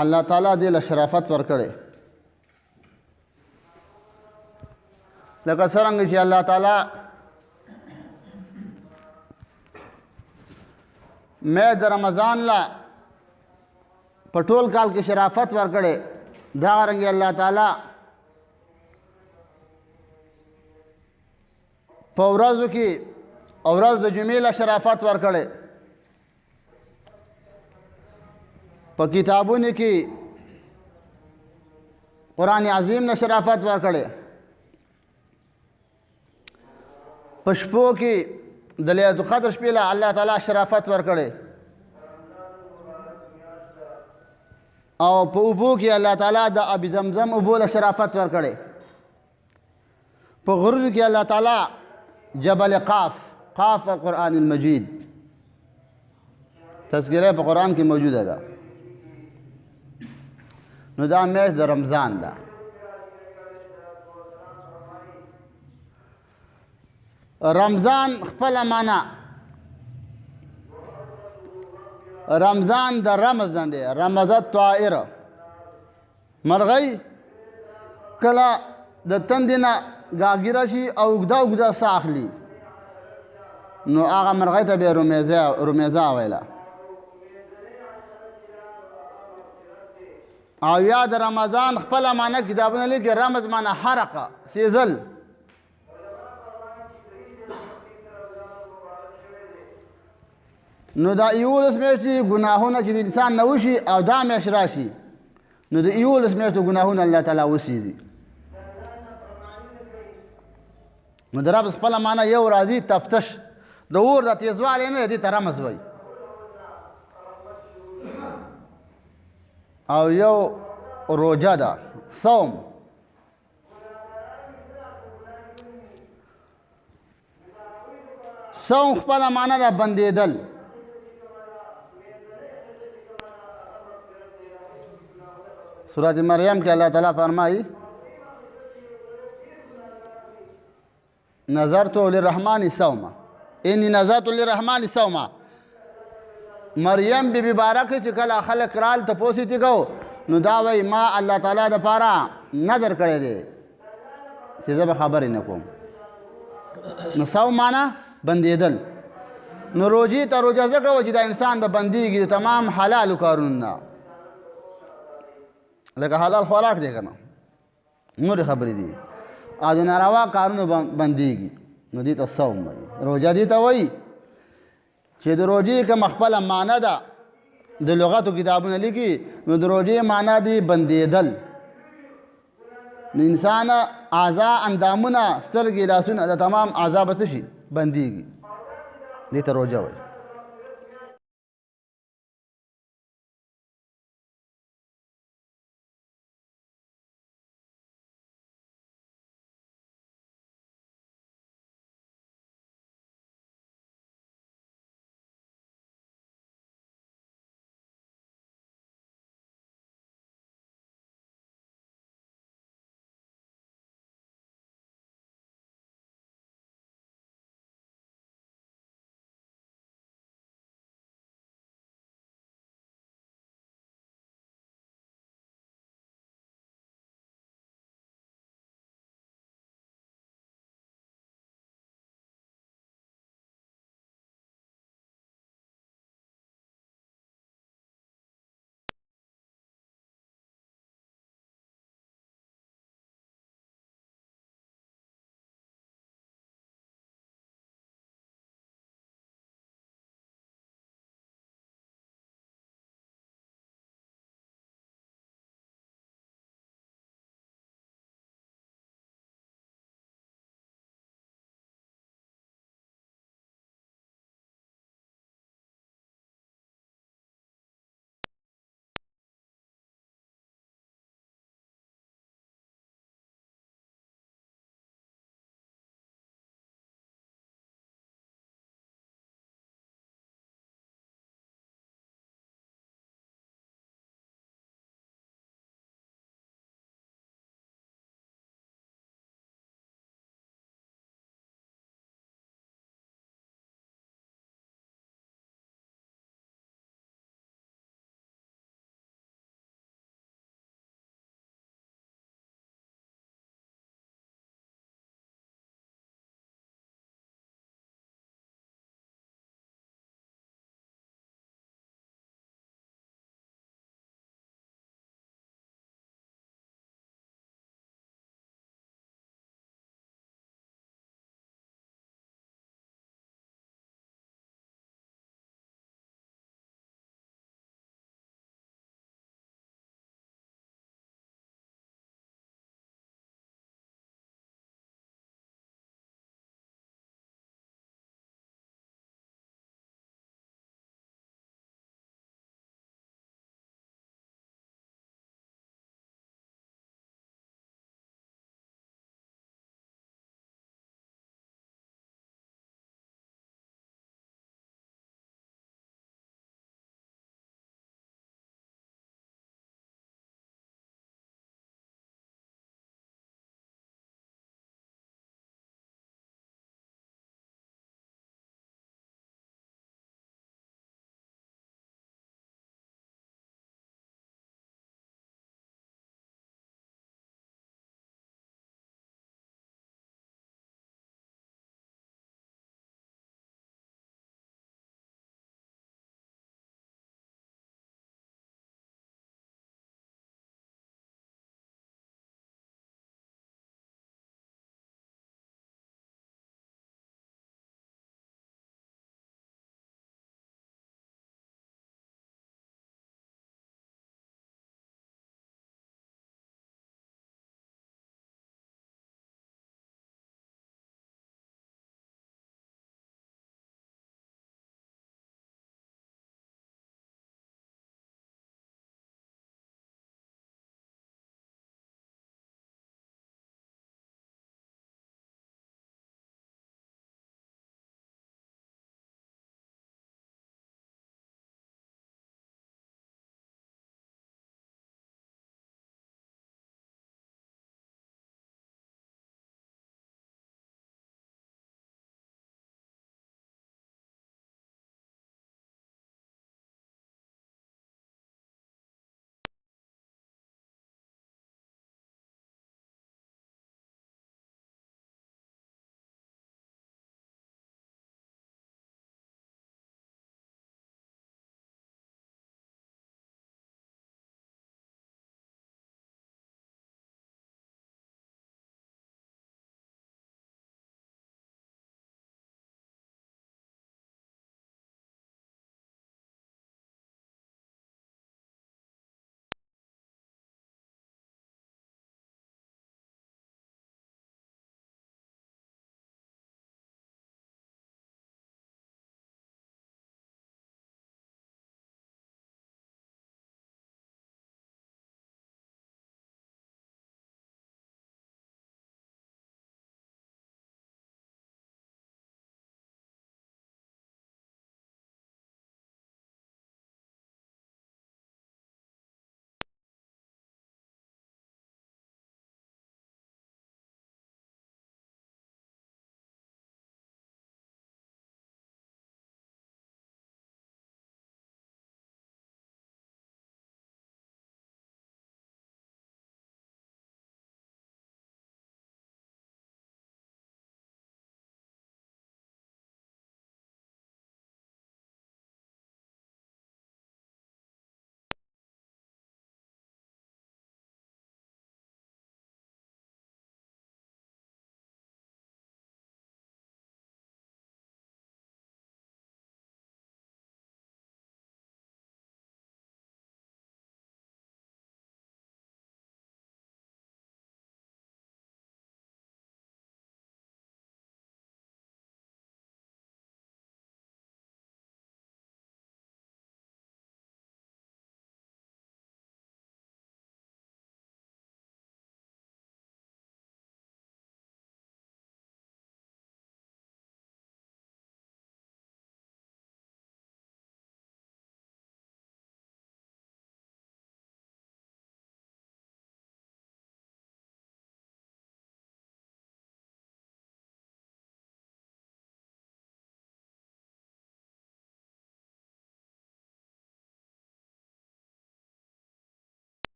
الله تعالی دې له شرافت ورکړي، لکه څرنګه چې الله تعالی مې د رمضان لا په ټول کال کې شرافت ورکړي، دا رنګ الله تعالی په ورځو کې ورځ د جمعې له شرافت ورکړي، په کتابونو کې قرآن عظیم نه شرافت ورکړي، په شپو کې د لیلة القدر شپې له الله تعالی شرافت ورکړي، او په اوبو کې الله تعالی د اب زمزم اوبو له شرافت ورکړي، په غرونو کې الله تعالی جبل قاف القرآن المجید تذکره په قرآن کې موجوده ده. نو دا میاشت د رمضان ده. رمضان خپل معنا، رمضان د رمز نه دی، رمزت طائر، مرغۍ کله د تندې نه ګاګیره شي او اوږده اوږده ساه اخلي، نو هغه مرغۍ ته به رمیزه ویله. او یا د رمضان خپل معنا کتابونه لیکي، رمز معنا حرقه، سیزل. نو دا 11 میاشتې ګناهونه چې د انسان نه وشي او دا میاشت راشي، نو د 11 میاشتو ګناهونه الله تعالی وسیږي. نو د رب خپل معنا یو راځي تفتش، د اور د تیزوالی نه دې ته رمز وایي. او یو روجه ده، صوم. صوم خپل معنا ده بندېدل. سورة مریم کې الله تعالی فرمایي نظرت للرحمن صوما انی نظرت للرحمن صوما. مریم بی بارک چې کله خلق رال تپوس یې کو، نو دا وایي ما الله تعالی د پاره نظر کړی دی چې زه به خبرې نه کوم. نو صوم معنا بندېدل. نو روجې ته روجه ځکه وایي چې دا انسان به بندېږي د تمام حلالو کارونو نه، لکه حلال خوراک دی که نه، نورې خبرې دي، او د ناروا کارونو بندېږي، نو دې ته صوم وایي. روجه دې ته وایي چې د روجې کوم خپله معنا ده، د لغتو کتابونه لیکي، نو د روجې معنا دی بندېدل. نو انسان اعضا، اندامونه، سترګې، لاسونه، د تمام اعضا به څه شي؟ بندېږي. دې ته روجه وایي.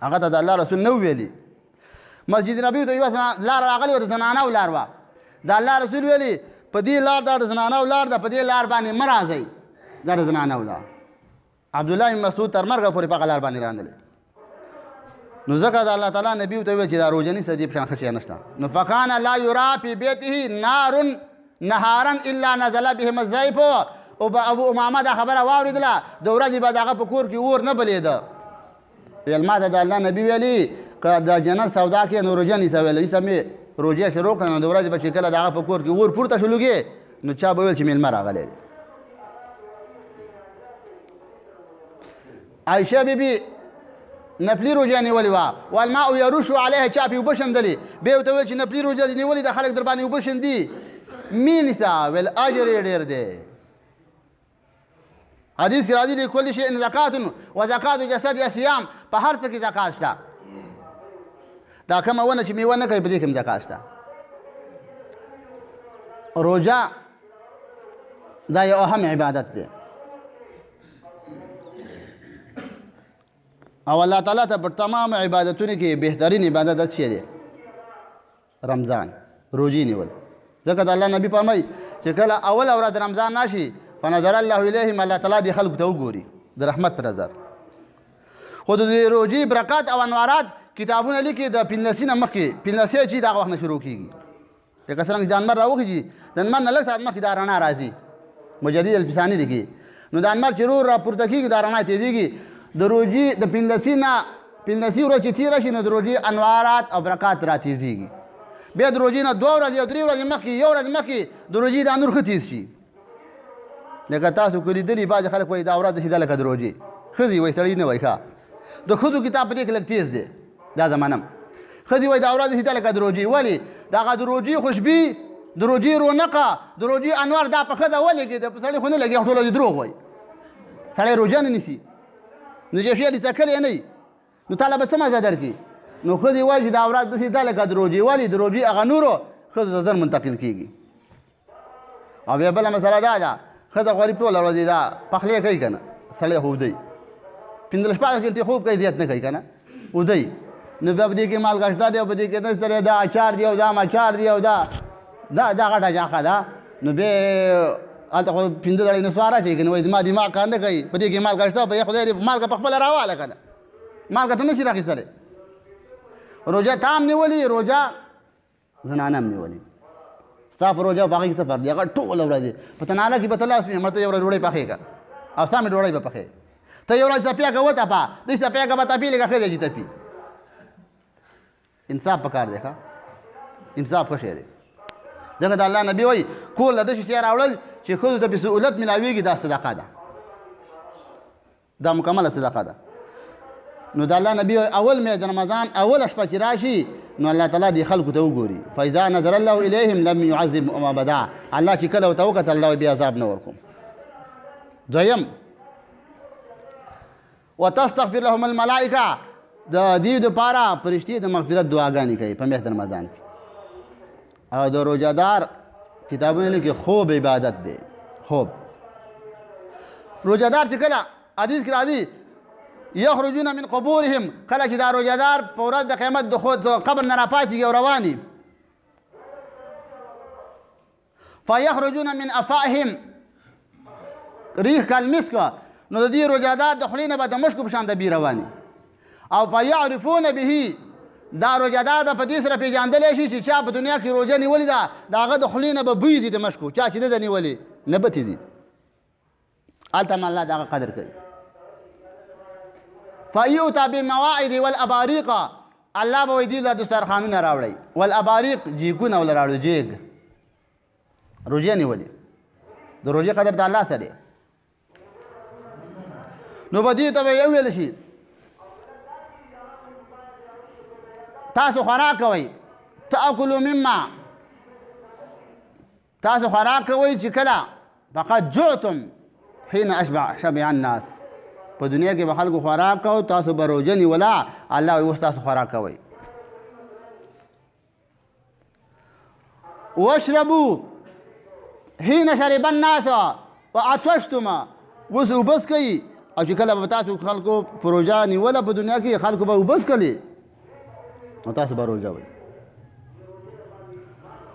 هغه ته د الله رسول نو ویلي مسجد نبوي ته یوه لار راغلې وه د زنانهو لار وه د الله رسول ویلي په دې لار دا د زنانهو لار ده په دې لار باندې مه راځئ دا د زنانهو لار عبدالله بن مسعود تر مرګه پورې په هغه لار باندې راندلې نو ځکه د الله تعالی نبي ته ویل چې دا روژه نیسه دې په شان ښه شی نشته نو فکان لا یرا فی بیته نار نهارا الا نزل بهم الزیف او ابو امامه دا خبره واورېدله د ورځې به د هغه په کور کې اور نه بلېده ویل ما ته د الله نبي ویلي که د جنت سودا کې نو روژه نیسه ویل ایسه مې روژه شروع کړه نو د ورځې به چې کله د هغه په کور کې اور پورته شو لږې نو چا به ویل چې میلمه راغلی دی عایشه بیبي نفلي روژه نیولې وه والماء یروش علیها چا پې اوبه شیندلې بیا یې ورته ویل چې نفلي روژه دې نیولې ده خلک در باندې اوبه شیندي مې نیسه ویل اجر یې ډېر دی حدیث کې راځي لکل شیء زکات و زکات جسد یا صیام په هر څه کې زکات شته دا کومه ونه چې میوه نه کوي په دې کې هم زکات شته روژه دا یو اهم عبادت دی او الله تعالی ته په تمام عبادتونو کې بهترین عبادت څه دی رمضان روزي نیول ځکه د الله نبی فرمایي چې کله اول ورځ رمضان راشي فنظر الله الیهم الله تعالی دې خلکو ته وګوري د رحمت په نظر خو د روزي برکات او انوارات کتابونه لیکي د 15 نه مخکې 15 چې دغه وخت نه شروع کیږي لکه څنګه جانمر راوخیږي د انمر نه لږ ساعت مخکې دا رڼا راځي مجدد الفسانی لیکي نو د انمر چې را پورته کیږي دا رڼا تیزیږي د روزي د 15 نه 15 ورځې چې تېره شي نو د روزي انوارات او برکات را تیزیږي بیا د روزي نه 2 ورځې او 3 ورځې مخکې یو ورځ مخکې د روزي دا نور ښه تیز شي لکه تاسو که لیدلي بعضې خلک وایي دا ورځ چې ده لکه د روژې ښځې وایي سړی نه وایي ښه د ښځو کتاب په دې کې لږ تیز دی دا زمانه ښځې وایي دا ورځ چې ده لکه د روژې ولې د هغه د روژې خوشبي د روژې رونقه د روژې انوار دا په ښځه ولګېده په سړي خو نه لګي ټوله د دروغ وایي سړی روژه نه نیسي نو چې شی دې څکلی نه وي نو تاله به څه مزه درکړي نو ښځې وایي چې دا ورځ داسې ده لکه د روژې ولې د روژې هغه نورو ښځو ته زر منتقل کېږي او بیا بله مسله دا ده ښځه غریب ټوله ورځ دا پخلی کوي که نه سړی خو ودی 15 غنټې خوب کوي زیات نه کوي که نه ودی نو بیا په دې کې مالګه شته دی او په دې کې نشته دی دا اچار دی او دا مچار دی او دا غټه جاخه ده نو بیا هلته خو 15 ډالۍ نسواره شي که نه وایي زما دماغ کار نه کوي په دې کې مالګه شته په خدای دې مالګه په خپله راواله که نه مالګه ته نه شي راخیستلی روژه تا هم نیولي روژه زنانه هم نیولي ستا په روژه په هغې کې څه فرق دی هغه ټوله ورځ په تناله کې به ته لاس وي مړه ته یو ورځ ډوډۍ پخې کړه او ستا مې ډوډۍ به پخې ته یو ورځ څپیا که وتپه دې څپیا که به تپي لکه ښه دی چې تپي انصاف پکار دی ښه انصاف ښه شی دی ځکه د الله نبي وایي کور له داسې شی راوړل چې ښځو ته پې سهولت میلاویږي دا صدقه ده دا مکمله صدقه ده نو د الله نبي اول مې د رمضان اول شپه چې راشي نو الله تعالی دې خلکو ته وګوري فاذا نظر الله الیهم لم يعذبهم ابدا الله چې کله ورته وکتل الله بیا عذاب نه ورکوم دویم وتستغفر لهم الملائکه د دې دپاره فرشتې د مغفرت دعاګانې کوي په میاشت رمضان کې او د روژهدار کتابونه لیکي خوب عبادت دی خوب روژهدار چې کله حدیث کې راځي یخرجون من قبورهم کله چې دا روژهدار په ورځ د قیامت د خود قبر نه راپاڅېږي او رواني فیخرجون من افائهم ریح کالمسک نو د دې روژهدار د خولې نه به د مشکو په شان د بي رواني او فیعرفون به دا روژهدار به په دې سره پېژندلی شي چې چا په دنیا کې روژه نیولې ده د هغه د خولې نه به بوی ځي د مشکو چا چې نه ده نیولې نه به تېځي هلته هم الله د هغه قدر کوي فیؤتی بالمواعظ والاباریق الله به وایي دوی له دسترخوانونه راوړئ والاباریق جیګونه ول راوړي جیګ روژه نیولې د روژې قدر د الله سره دی نو به دې ته به یې وویل شي تاسو خوراک کوئ تاکلوا مما تاسو خوراک کوئ چې کله فقد جعتم حين شبع الناس په دنیا کې به خلکو خوراک کوو تاسو به روژه نیوله الله وایي اوس تاسو خوراک کوئ واشربوا حين شرب الناس وعطشتم اوس اوبس کوئ او چې کله به تاسو خلکو په روژه نیوله په دنیا کې خلکو به وبس کړي او تاسو به روژه وئ.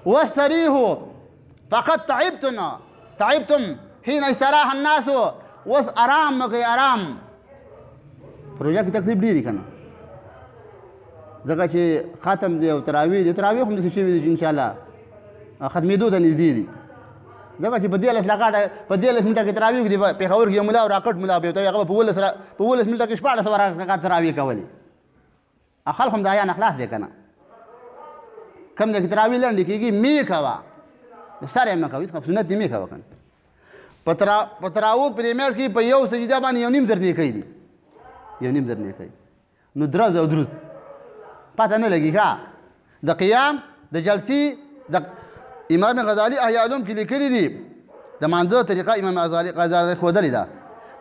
واستریحوا فقد تعبتم حين استراح الناس. اوس آرام مه کوئ، آرام. په روژه کې تکلیف ډېر که نه، ځکه چې ختم دی او تراویح دی. تراویح هم داسې شوي دي چې انشاءالله ختمېدو ته نږدې دي، ځکه چې په 13 منټه کې تراویح دي. پېښور کې یو ملا او راکټ ملا به ته هغه په 15 منټه کې 1400 رکعات تراویح کولې. خلک هم د حیا نه خلاص دی که نه. کوم ځای کې تراویح لنډې کېږي مې کوه، سر یې مه کوه، سنت دې مې کوه که نه. په تراویح په دې میاشت کې په یو سجده باندې 1.5 زر نیکۍ دي، 1.5 زر نیکۍ. نو درز او درود پته نه لګي ښه. د قیام د جلسې د امام غزالي احیاء علوم کې لیکلي دي د مانځه طریقه امام غزالي ښودلې ده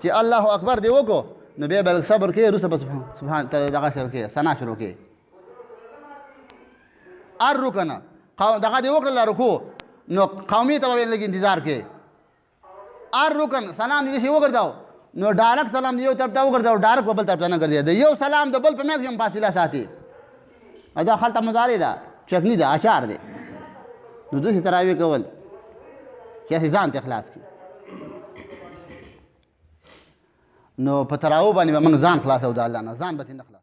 چې الله اکبر دې وکړو نو بیا به صبر کوې، وروسته به سبحان دغه شروع کوې، ثنا شروع کوې. هر رکنه دغه دې وکړله رکوع نو قومي ته به لږ انتظار کوې. هر رکن سلام دې وګرځاو نو ډایرکټ سلام دې یو طرف ته وګرځاو، ډایرکټ په بل طرف ته نه ګرځېده. یو سلام د بل په منځ کې هم فاصله ساتي. دا خلطه مضارع ده، چکني ده، اشعار دی. نو داسې تراویح کول چې هسې ځان ته اخلاص کړي. نو په تراویح باندې به موږ ځان خلاصو د الله نه، ځان به ترې نه خلاصو.